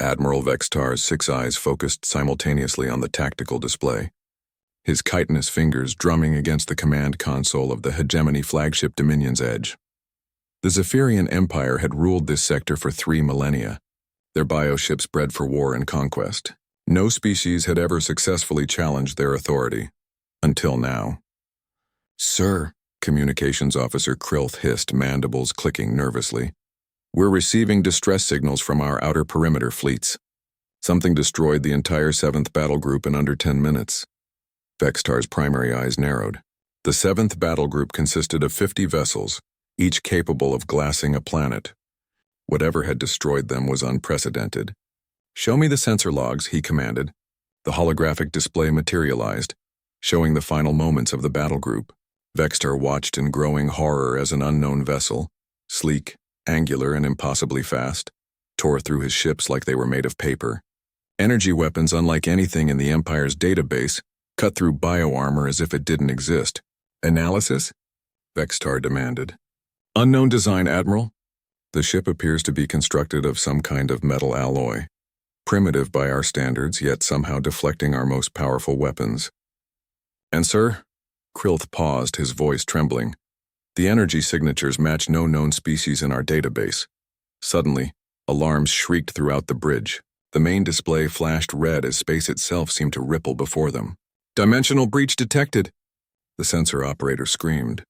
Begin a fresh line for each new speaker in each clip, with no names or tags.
Admiral Vextar's 6 eyes focused simultaneously on the tactical display, his chitinous fingers drumming against the command console of the hegemony flagship Dominion's Edge. The Zephyrian Empire had ruled this sector for 3 millennia, their bioships bred for war and conquest. No species had ever successfully challenged their authority. Until now. "Sir," Communications Officer Krilth hissed, mandibles clicking nervously. "We're receiving distress signals from our outer perimeter fleets. Something destroyed the entire 7th Battle Group in under 10 minutes. Vextar's primary eyes narrowed. The 7th Battle Group consisted of 50 vessels, each capable of glassing a planet. Whatever had destroyed them was unprecedented. "Show me the sensor logs," he commanded. The holographic display materialized, showing the final moments of the battle group. Vextar watched in growing horror as an unknown vessel, sleek, angular, and impossibly fast, tore through his ships like they were made of paper. Energy weapons unlike anything in the Empire's database cut through bioarmor as if it didn't exist. "Analysis?" Vextar demanded. "Unknown design, Admiral. The ship appears to be constructed of some kind of metal alloy. Primitive by our standards, yet somehow deflecting our most powerful weapons." "And sir?" Krilth paused, his voice trembling. "The energy signatures match no known species in our database." Suddenly, alarms shrieked throughout the bridge. The main display flashed red as space itself seemed to ripple before them. "Dimensional breach detected!" The sensor operator screamed.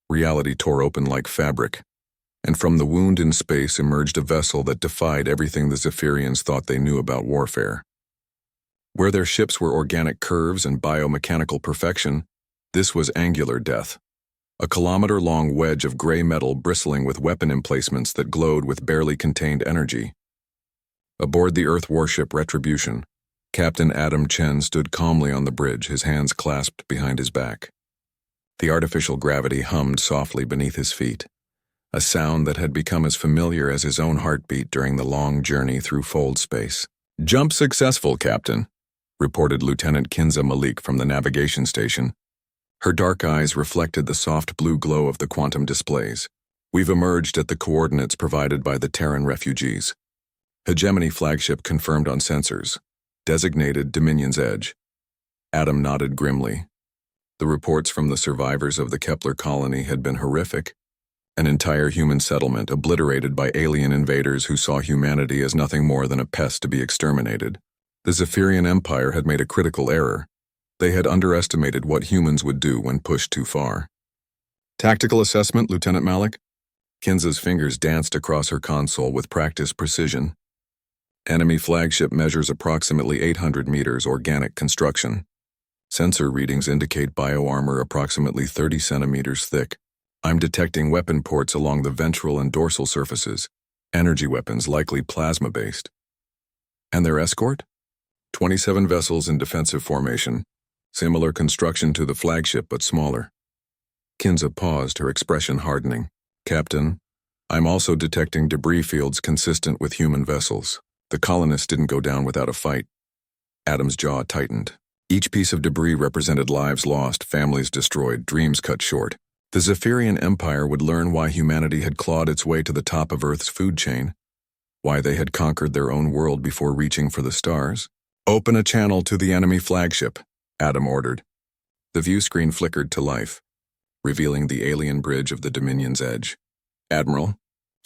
Reality tore open like fabric, and from the wound in space emerged a vessel that defied everything the Zephyrians thought they knew about warfare. Where their ships were organic curves and biomechanical perfection, this was angular death. A kilometer-long wedge of gray metal bristling with weapon emplacements that glowed with barely contained energy. Aboard the Earth warship Retribution, Captain Adam Chen stood calmly on the bridge, his hands clasped behind his back. The artificial gravity hummed softly beneath his feet, a sound that had become as familiar as his own heartbeat during the long journey through fold space. "Jump successful, Captain," reported Lieutenant Kinza Malik from the navigation station. Her dark eyes reflected the soft blue glow of the quantum displays. "We've emerged at the coordinates provided by the Terran refugees. Hegemony flagship confirmed on sensors. Designated Dominion's Edge." Adam nodded grimly. The reports from the survivors of the Kepler colony had been horrific. An entire human settlement obliterated by alien invaders who saw humanity as nothing more than a pest to be exterminated. The Zephyrian Empire had made a critical error. They had underestimated what humans would do when pushed too far. "Tactical assessment, Lieutenant Malik?" Kinza's fingers danced across her console with practiced precision. "Enemy flagship measures approximately 800 meters organic construction. Sensor readings indicate bioarmor approximately 30 centimeters thick. I'm detecting weapon ports along the ventral and dorsal surfaces. Energy weapons, likely plasma-based." "And their escort?" 27 vessels in defensive formation. Similar construction to the flagship, but smaller. Kinza paused, her expression hardening. "Captain, I'm also detecting debris fields consistent with human vessels. The colonists didn't go down without a fight." Adam's jaw tightened. Each piece of debris represented lives lost, families destroyed, dreams cut short. The Zephyrian Empire would learn why humanity had clawed its way to the top of Earth's food chain, why they had conquered their own world before reaching for the stars. "Open a channel to the enemy flagship," Adam ordered. The view screen flickered to life, revealing the alien bridge of the Dominion's Edge. "Admiral?"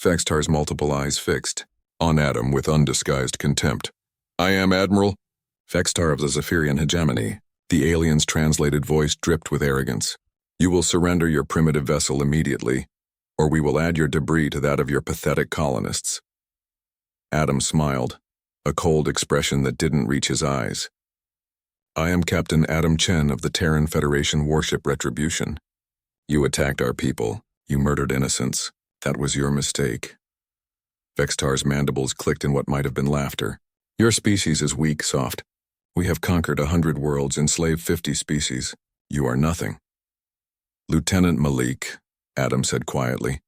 Vextar's multiple eyes fixed on Adam with undisguised contempt. "I am Admiral." Vextar of the Zephyrian hegemony. The alien's translated voice dripped with arrogance. "You will surrender your primitive vessel immediately, or we will add your debris to that of your pathetic colonists." Adam smiled, a cold expression that didn't reach his eyes. "I am Captain Adam Chen of the Terran Federation Warship Retribution. You attacked our people. You murdered innocents. That was your mistake." Vextar's mandibles clicked in what might have been laughter. "Your species is weak, soft. We have conquered 100 worlds, enslaved 50 species. You are nothing." "Lieutenant Malik," Adam said quietly,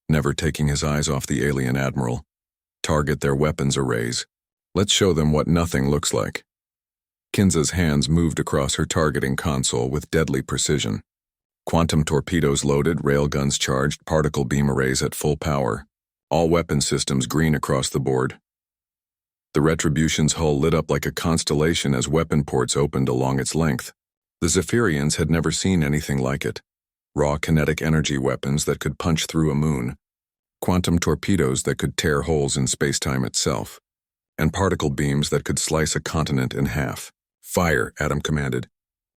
never taking his eyes off the alien admiral. "Target their weapons arrays. Let's show them what nothing looks like." Kinza's hands moved across her targeting console with deadly precision. Quantum torpedoes loaded, railguns charged, particle beam arrays at full power. All weapon systems green across the board. The Retribution's hull lit up like a constellation as weapon ports opened along its length. The Zephyrians had never seen anything like it. Raw kinetic energy weapons that could punch through a moon, quantum torpedoes that could tear holes in space-time itself, and particle beams that could slice a continent in half. "Fire," Adam commanded.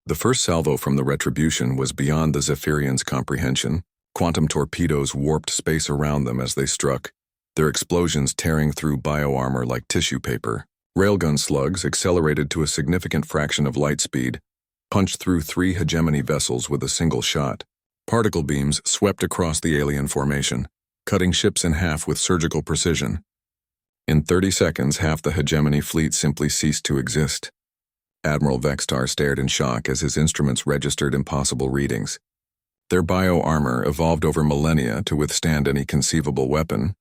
The first salvo from the Retribution was beyond the Zephyrians' comprehension. Quantum torpedoes warped space around them as they struck, their explosions tearing through bioarmor like tissue paper. Railgun slugs, accelerated to a significant fraction of light speed, punched through 3 hegemony vessels with a single shot. Particle beams swept across the alien formation, cutting ships in half with surgical precision. In 30 seconds, half the hegemony fleet simply ceased to exist. Admiral Vextar stared in shock as his instruments registered impossible readings. Their bioarmor, evolved over millennia to withstand any conceivable weapon,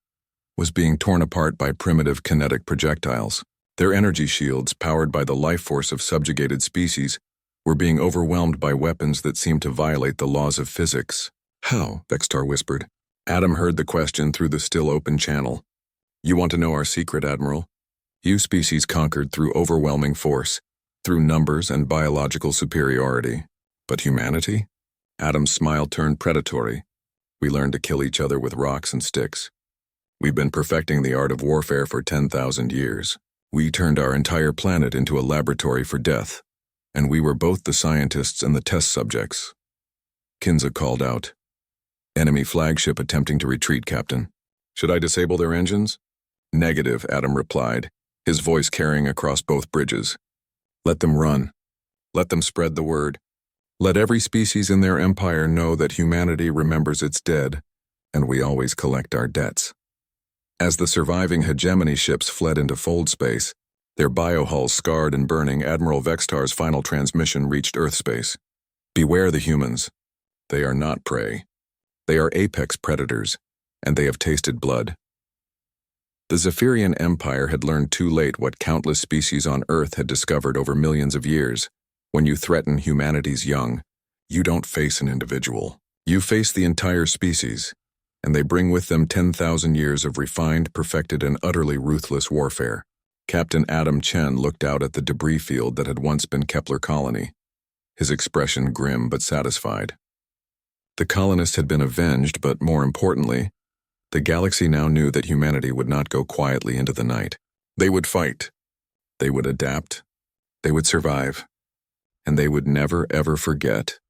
was being torn apart by primitive kinetic projectiles. Their energy shields, powered by the life force of subjugated species, were being overwhelmed by weapons that seemed to violate the laws of physics. "How?" Vextar whispered. Adam heard the question through the still open channel. "You want to know our secret, Admiral? You species conquered through overwhelming force, through numbers and biological superiority. But humanity?" Adam's smile turned predatory. "We learned to kill each other with rocks and sticks. We've been perfecting the art of warfare for 10,000 years. We turned our entire planet into a laboratory for death, and we were both the scientists and the test subjects." Kinza called out. "Enemy flagship attempting to retreat, Captain. Should I disable their engines?" "Negative," Adam replied, his voice carrying across both bridges. "Let them run. Let them spread the word. Let every species in their empire know that humanity remembers its dead, and we always collect our debts." As the surviving hegemony ships fled into fold space, their biohulls scarred and burning, Admiral Vextar's final transmission reached Earth space. "Beware the humans. They are not prey. They are apex predators, and they have tasted blood." The Zephyrian Empire had learned too late what countless species on Earth had discovered over millions of years. When you threaten humanity's young, you don't face an individual. You face the entire species, and they bring with them 10,000 years of refined, perfected, and utterly ruthless warfare. Captain Adam Chen looked out at the debris field that had once been Kepler Colony, his expression grim but satisfied. The colonists had been avenged, but more importantly, the galaxy now knew that humanity would not go quietly into the night. They would fight. They would adapt. They would survive. And they would never, ever forget